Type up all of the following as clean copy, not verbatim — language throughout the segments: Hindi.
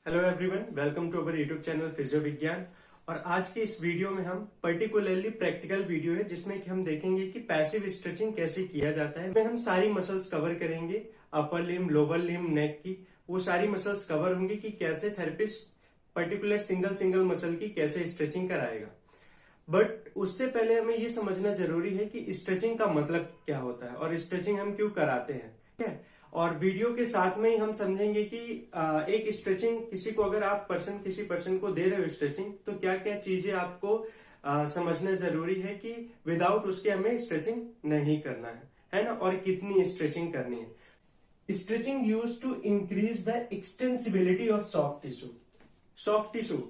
Hello everyone, welcome to our YouTube channel physio विज्ञान। और आज की इस वीडियो में हम पर्टिकुलरली प्रैक्टिकल वीडियो है जिसमें कि हम देखेंगे कि पैसिव स्ट्रेचिंग कैसे किया जाता है। इसमें हम सारी मसल्स कवर करेंगे, अपर लिम, लोअर लिम, नेक की वो सारी मसल्स कवर होंगी कि कैसे थेरेपिस्ट पर्टिकुलर सिंगल मसल की कैसे स्ट्रेचिंग कराएगा। बट उससे पहले हमें ये समझना जरूरी है कि स्ट्रेचिंग का मतलब क्या होता है और स्ट्रेचिंग हम क्यों कराते हैं, ठीक है। और वीडियो के साथ में ही हम समझेंगे कि एक स्ट्रेचिंग किसी को अगर आप किसी पर्सन को दे रहे हो स्ट्रेचिंग, तो क्या क्या चीजें आपको समझना जरूरी है कि विदाउट उसके हमें स्ट्रेचिंग नहीं करना है ना, और कितनी स्ट्रेचिंग करनी है। Stretching use to increase the extensibility of soft tissue.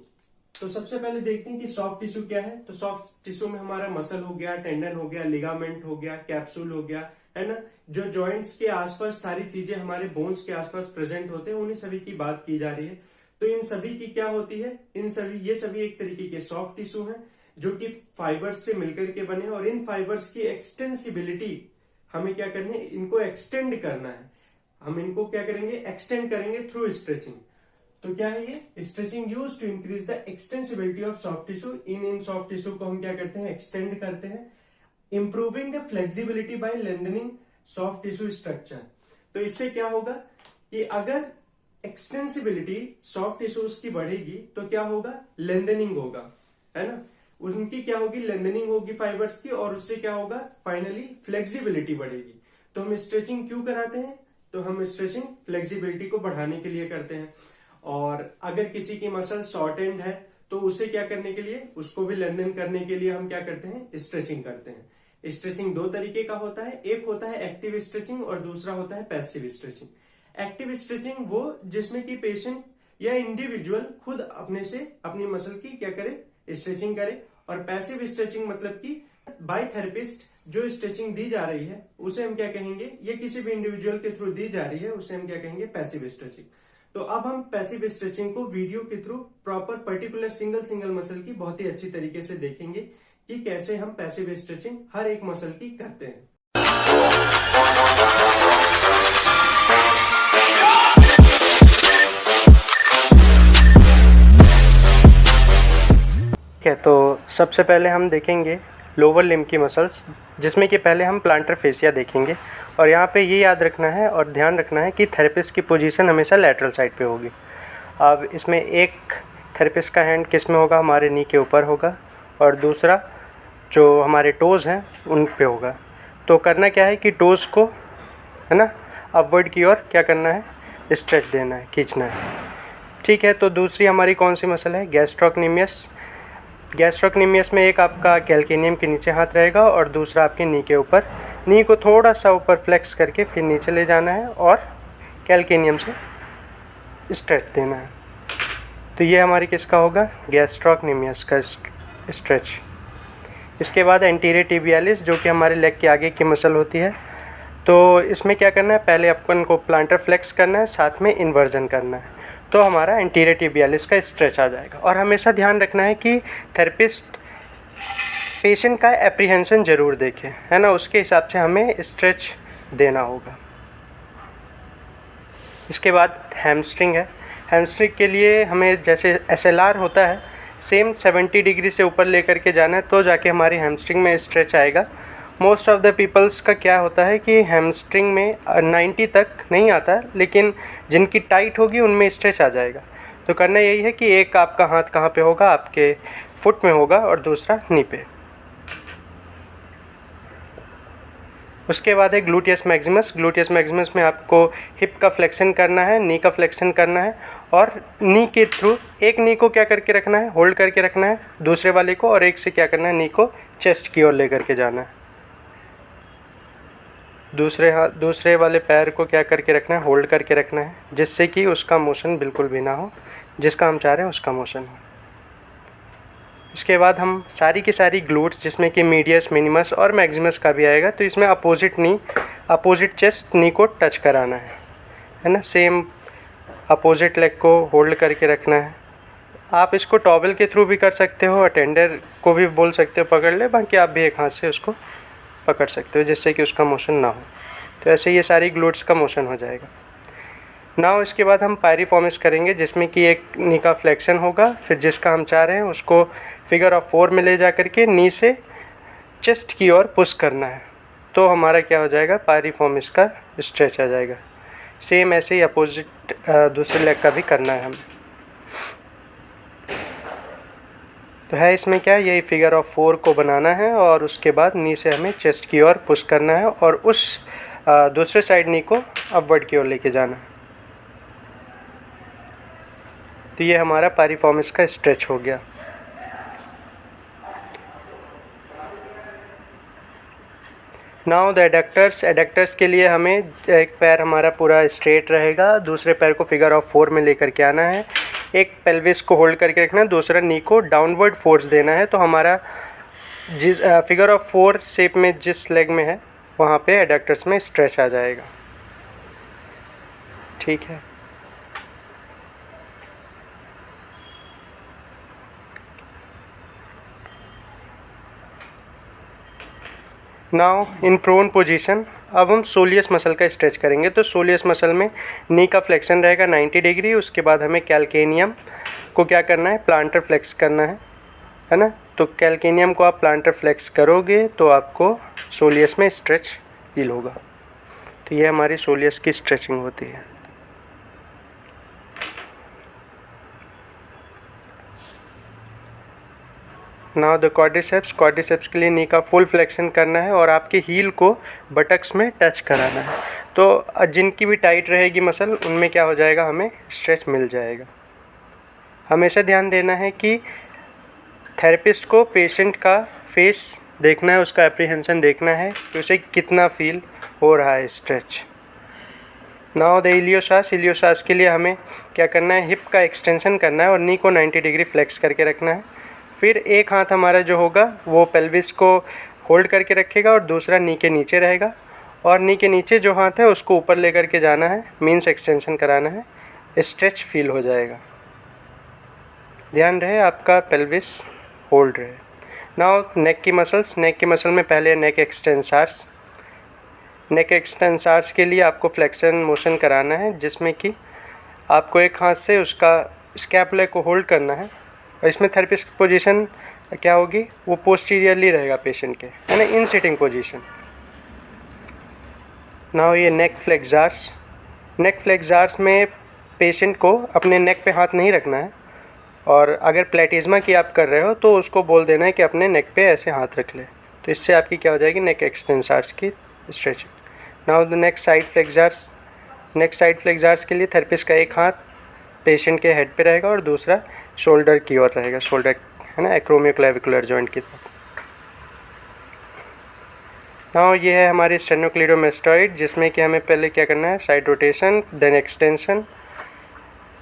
तो सबसे पहले देखते हैं कि सॉफ्ट टिश्यू क्या है। तो सॉफ्ट टिश्यू में हमारा मसल हो गया, टेंडन हो गया, लिगामेंट हो गया, कैप्सूल हो गया, है ना। जो जॉइंट्स के आसपास सारी चीजें हमारे बोन्स के आसपास प्रेजेंट होते हैं, उन्हीं सभी की बात की जा रही है। तो इन सभी की क्या होती है, ये सभी एक तरीके के सॉफ्ट टिश्यू हैं जो कि फाइबर्स से मिलकर के बने हैं। और इन फाइबर्स की एक्सटेंसिबिलिटी हमें क्या करनी है, इनको एक्सटेंड करना है। हम इनको क्या करेंगे, एक्सटेंड करेंगे थ्रू स्ट्रेचिंग। तो क्या है ये stretching use to increase the extensibility of soft tissue. इन सॉफ्ट टिश्यू को हम क्या करते हैं, एक्सटेंड करते हैं। Improving the flexibility by lengthening soft tissue structure. तो इससे क्या होगा कि अगर एक्सटेंसिबिलिटी सॉफ्ट टिश्यूज की बढ़ेगी तो क्या होगा, लेंथनिंग होगा, है ना। उनकी क्या होगी, लेंथनिंग होगी फाइबर्स की, और उससे क्या होगा, फाइनली फ्लेक्सिबिलिटी बढ़ेगी। तो हम स्ट्रेचिंग क्यों कराते हैं, तो हम स्ट्रेचिंग फ्लेक्सिबिलिटी को बढ़ाने के लिए करते हैं। और अगर किसी की मसल शॉर्ट एंड है तो उसे क्या करने के लिए, उसको भी लेंथन करने के लिए हम क्या करते हैं, स्ट्रेचिंग करते हैं। स्ट्रेचिंग दो तरीके का होता है, एक होता है एक्टिव स्ट्रेचिंग और दूसरा होता है पैसिव स्ट्रेचिंग। एक्टिव स्ट्रेचिंग वो जिसमें कि पेशेंट या इंडिविजुअल खुद अपने से अपनी मसल की क्या करे, स्ट्रेचिंग करे। और पैसिव स्ट्रेचिंग मतलब कि बाय थेरेपिस्ट जो स्ट्रेचिंग दी जा रही है उसे हम क्या कहेंगे, ये किसी भी इंडिविजुअल के थ्रू दी जा रही है, उसे हम क्या कहेंगे, पैसिव स्ट्रेचिंग। तो अब हम पैसिव स्ट्रेचिंग को वीडियो के through proper particular single muscle की बहुत ही अच्छी तरीके से देखेंगे कि कैसे हम पैसिव स्ट्रेचिंग हर एक मसल की करते हैं। तो सबसे पहले हम देखेंगे लोअर लिम्ब की मसल्स, जिसमें कि पहले हम प्लांटर फेसिया देखेंगे। और यहाँ पे ये याद रखना है और ध्यान रखना है कि थेरेपिस्ट की पोजीशन हमेशा लैटरल साइड पे होगी। अब इसमें एक थेरेपिस्ट का हैंड किस में होगा, हमारे नी के ऊपर होगा, और दूसरा जो हमारे टोज़ हैं उन पे होगा। तो करना क्या है कि टोज़ को, है ना, अपवर्ड की ओर क्या करना है, स्ट्रेच देना है, खींचना है, ठीक है। तो दूसरी हमारी कौन सी मसल है, गैस्ट्रोक्नीमियस। गैस्ट्रोक्नीमियस में एक आपका कैल्केनियम के नीचे हाथ रहेगा और दूसरा आपके नी के ऊपर। नी को थोड़ा सा ऊपर फ्लेक्स करके फिर नीचे ले जाना है और कैल्केनियम से स्ट्रेच देना है। तो ये हमारी किसका होगा, गैस्ट्रोक्नीमियस का स्ट्रेच। इसके बाद एंटीरियर टिबियालिस, जो कि हमारे लेग के आगे की मसल होती है। तो इसमें क्या करना है, पहले अपन को प्लांटर फ्लेक्स करना है, साथ में इन्वर्जन करना है, तो हमारा एंटीरियर टिबियालिस का स्ट्रेच आ जाएगा। और हमेशा ध्यान रखना है कि थेरेपिस्ट पेशेंट का एप्रीहेंशन ज़रूर देखे, है ना, उसके हिसाब से हमें स्ट्रेच देना होगा। इसके बाद हैमस्ट्रिंग है। हैमस्ट्रिंग के लिए हमें जैसे SLR होता है, सेम 70 डिग्री से ऊपर लेकर के जाना है, तो जाके हमारी हैमस्ट्रिंग में स्ट्रेच आएगा। मोस्ट ऑफ द पीपल्स का क्या होता है कि हैमस्ट्रिंग में 90 तक नहीं आता, लेकिन जिनकी टाइट होगी उनमें स्ट्रेच आ जाएगा। तो करना यही है कि एक आपका हाथ कहाँ पे होगा, आपके फुट में होगा, और दूसरा नी पे। उसके बाद है ग्लूटियस मैक्सिमस। ग्लूटियस मैक्सिमस में आपको हिप का फ्लेक्शन करना है, नी का फ्लेक्शन करना है, और नी के थ्रू एक नी को क्या करके रखना है, होल्ड करके रखना है दूसरे वाले को, और एक से क्या करना है, नी को चेस्ट की ओर लेकर के जाना है। दूसरे वाले पैर को क्या करके रखना है, होल्ड करके रखना है, जिससे कि उसका मोशन बिल्कुल भी ना हो, जिसका हम चाह रहे हैं उसका मोशन हो। इसके बाद हम सारी की सारी ग्लूट्स, जिसमें कि मीडियस, मिनिमस और मैक्सिमस का भी आएगा, तो इसमें अपोजिट चेस्ट नी को टच कराना है ना। सेम अपोजिट लेग को होल्ड करके रखना है। आप इसको टॉवेल के थ्रू भी कर सकते हो, अटेंडर को भी बोल सकते हो पकड़ ले, बाकी आप भी एक हाथ से उसको पकड़ सकते हो जिससे कि उसका मोशन ना हो। तो ऐसे ये सारी ग्लूट्स का मोशन हो जाएगा। नाउ इसके बाद हम पायरिफॉर्मिस करेंगे, जिसमें कि एक नी का फ्लेक्शन होगा, फिर जिसका हम चाह रहे हैं उसको फिगर ऑफ 4 में ले जा करके नी से चेस्ट की ओर पुश करना है, तो हमारा क्या हो जाएगा, पायरिफॉर्मिस का स्ट्रेच आ जाएगा। सेम ऐसे ही अपोजिट दूसरे लेग का भी करना है हमें। तो है इसमें क्या, यही फिगर ऑफ 4 को बनाना है और उसके बाद नी से हमें चेस्ट की ओर पुश करना है और उस दूसरे साइड नी को अपवर्ड की ओर लेके जाना है। तो ये हमारा पायरिफॉर्मिस का स्ट्रेच हो गया। नाउ द एडक्टर्स के लिए हमें एक पैर हमारा पूरा स्ट्रेट रहेगा, दूसरे पैर को फिगर ऑफ 4 में लेकर के आना है, एक पेल्विस को होल्ड करके रखना है, दूसरा नी को डाउनवर्ड फोर्स देना है। तो हमारा जिस फिगर ऑफ 4 शेप में जिस लेग में है वहाँ पे एडक्टर्स में स्ट्रेच आ जाएगा। ठीक है। नाउ इन प्रोन पोजीशन अब हम सोलियस मसल का स्ट्रेच करेंगे। तो सोलियस मसल में नी का फ्लेक्शन रहेगा 90 डिग्री, उसके बाद हमें कैल्केनियम को क्या करना है, प्लांटर फ्लेक्स करना है ना। तो कैल्केनियम को आप प्लांटर फ्लेक्स करोगे तो आपको सोलियस में स्ट्रेच फील होगा। तो ये हमारी सोलियस की स्ट्रेचिंग होती है। नाउ द क्वाड्रिसेप्स के लिए नी का फुल फ्लेक्शन करना है और आपके हील को बटक्स में टच कराना है। तो जिनकी भी टाइट रहेगी मसल उनमें क्या हो जाएगा, हमें स्ट्रेच मिल जाएगा। हमेशा ध्यान देना है कि थेरेपिस्ट को पेशेंट का फेस देखना है, उसका एप्रीहेंशन देखना है कि उसे कितना फील हो रहा है स्ट्रेच। नाउ द इलियोसास के लिए हमें क्या करना है, हिप का एक्सटेंशन करना है और नी को 90 डिग्री फ्लेक्स करके रखना है। फिर एक हाथ हमारा जो होगा वो पेल्विस को होल्ड करके रखेगा और दूसरा नी के नीचे रहेगा, और नी के नीचे जो हाथ है उसको ऊपर लेकर के जाना है, मीन्स एक्सटेंशन कराना है, स्ट्रेच फील हो जाएगा। ध्यान रहे आपका पेल्विस होल्ड रहे। नाउ नेक की मसल में पहले नेक एक्सटेंसार्स। नेक एक्सटेंसार्स के लिए आपको फ्लेक्शन मोशन कराना है, जिसमें कि आपको एक हाथ से उसका स्कैपुला को होल्ड करना है और इसमें थेरेपिस्ट की पोजीशन क्या होगी, वो पोस्टीरियरली रहेगा पेशेंट के, है ना, इन सिटिंग पोजीशन। नाउ ये नेक फ्लेक्सार्स में पेशेंट को अपने नेक पे हाथ नहीं रखना है, और अगर प्लेटिज्मा की आप कर रहे हो तो उसको बोल देना है कि अपने नेक पे ऐसे हाथ रख ले। तो इससे आपकी क्या हो जाएगी, नेक एक्सटेंसार्स की stretching. Now the neck side flexors के लिए थेरेपिस्ट का एक हाथ पेशेंट के हेड पे रहेगा और दूसरा शोल्डर की ओर रहेगा, शोल्डर है ना, एक्रोमियोक्लेविकुलर जॉइंट की तरफ। नाउ ये है हमारी स्टेनोक्लीडोमास्टॉइड, जिसमें कि हमें पहले क्या करना है, side rotation, then extension,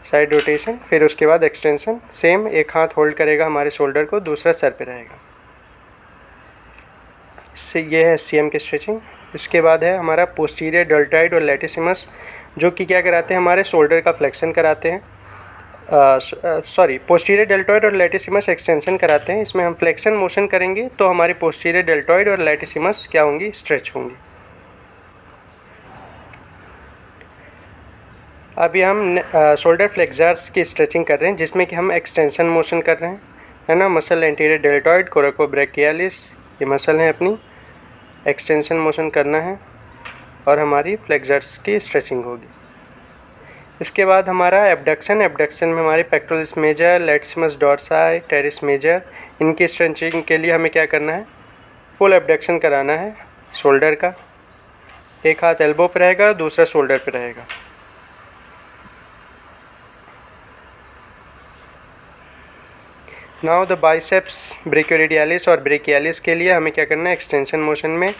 side rotation, फिर उसके बाद एक्सटेंशन। सेम एक हाथ होल्ड करेगा हमारे शोल्डर को, दूसरा सर पे रहेगा। इससे ये है सीएम की स्ट्रेचिंग। इसके बाद है हमारा पोस्टीरियर डेल्टॉइड और लैटिसिमस, जो कि क्या कराते हैं, हमारे शोल्डर का फ्लेक्शन कराते हैं, पोस्टीरियर डेल्टॉइड और लैटिसिमस एक्सटेंशन कराते हैं। इसमें हम फ्लेक्शन मोशन करेंगे तो हमारी पोस्टीरियर डेल्टॉइड और लैटिसिमस क्या होंगी, स्ट्रेच होंगी। अभी हम शोल्डर फ्लेक्सर्स की स्ट्रेचिंग कर रहे हैं, जिसमें कि हम एक्सटेंशन मोशन कर रहे हैं, है ना। मसल एंटीरियर डेल्टॉइड, कोरेकोब्रैकियालिस, ये मसल हैं अपनी, एक्सटेंशन मोशन करना है और हमारी फ्लेक्सर्स की स्ट्रेचिंग होगी। इसके बाद हमारा एबडक्शन में हमारी pectoralis major, latissimus dorsi, teres major, इनकी स्ट्रेचिंग के लिए हमें क्या करना है, फुल एबडक्शन कराना है शोल्डर का। एक हाथ एल्बो पे रहेगा, दूसरा शोल्डर पे रहेगा। नाउ द बाइसेप्स ब्रेकियोरेडियालिस और ब्रेकियालिस के लिए हमें क्या करना है, एक्सटेंशन मोशन में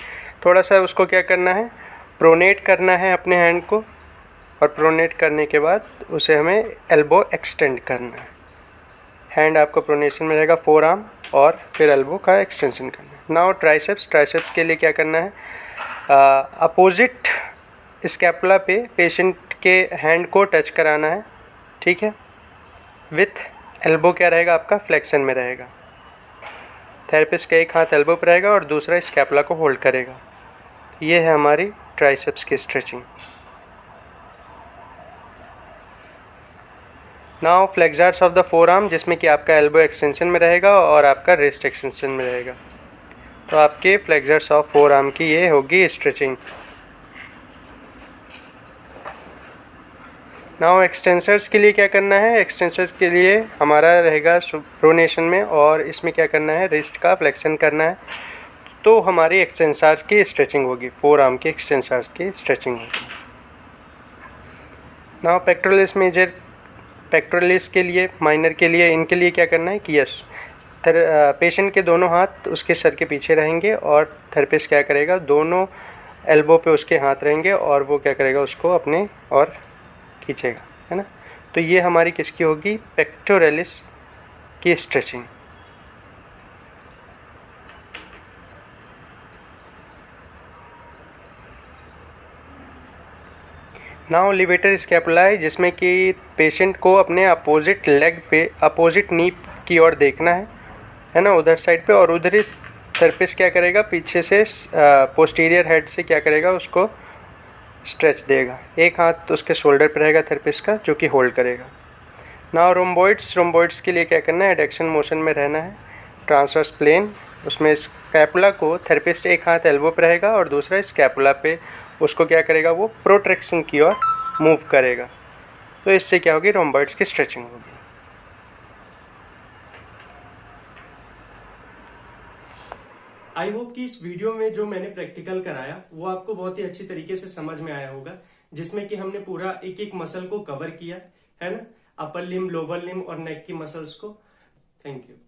थोड़ा सा उसको क्या करना है, प्रोनेट करना है अपने हैंड को, और प्रोनेट करने के बाद उसे हमें एल्बो एक्सटेंड करना है। हैंड आपको प्रोनेशन में रहेगा, फोर आर्म, और फिर एल्बो का एक्सटेंशन करना है। नाउ ट्राइसेप्स के लिए क्या करना है, अपोजिट स्कैपुला पे पेशेंट के हैंड को टच कराना है, ठीक है, विथ एल्बो क्या रहेगा आपका, फ्लेक्शन में रहेगा। थेरेपिस्ट का एक हाथ एल्बो पर रहेगा और दूसरा स्कैपुला को होल्ड करेगा। ये है हमारी ट्राइसेप्स की stretching. Now flexors of the four arm, जिसमें कि आपका एल्बो एक्सटेंशन में रहेगा और आपका रिस्ट एक्सटेंशन में रहेगा। तो आपके फ्लेक्सर्स ऑफ फोर आर्म की ये होगी स्ट्रेचिंग। नाउ एक्सटेंसर्स के लिए क्या करना है, एक्सटेंसर्स के लिए हमारा रहेगा प्रोनेशन में, और इसमें क्या करना है, रिस्ट का फ्लेक्शन करना है। तो हमारी एक्सटेंसर्स की स्ट्रेचिंग होगी, फोर आर्म की एक्सटेंसर्स की स्ट्रेचिंग होगी। नाउ पेक्टोरलिस मेजर, पेक्टोरलिस के लिए, माइनर के लिए, इनके लिए क्या करना है कि यस, पेशेंट के दोनों हाथ उसके सर के पीछे रहेंगे और थेरेपिस्ट क्या करेगा, दोनों एल्बो पे उसके हाथ रहेंगे और वो क्या करेगा, उसको अपने और खींचेगा, है ना। तो ये हमारी किसकी होगी, पेक्टोरलिस की स्ट्रेचिंग। नाउ लिवेटर स्कैपुलाई, जिसमें कि पेशेंट को अपने अपोजिट लेग पे, अपोजिट नी की ओर देखना है ना, उधर साइड पे, और उधर ही थेरेपिस्ट क्या करेगा, पीछे से पोस्टीरियर हेड से क्या करेगा, उसको स्ट्रेच देगा। एक हाथ उसके शोल्डर पे रहेगा थेरेपिस्ट का, जो कि होल्ड करेगा। नाउ रोम्बॉइड्स, रोम्बॉइड्स के लिए क्या करना है, एडक्शन मोशन में रहना है, ट्रांसवर्स प्लेन, उसमें स्कैपुला को थेरेपिस्ट एक हाथ एल्बो पे रहेगा और दूसरा स्कैपुला पे उसको क्या करेगा, वो प्रोट्रैक्शन की ओर मूव करेगा। तो इससे क्या होगी, रोम्बॉइड्स की स्ट्रेचिंग होगी। आई होप कि इस वीडियो में जो मैंने प्रैक्टिकल कराया वो आपको बहुत ही अच्छी तरीके से समझ में आया होगा, जिसमें कि हमने पूरा एक एक मसल को कवर किया है ना, अपर लिम, लोअर लिम और नेक की मसल्स को। Thank you.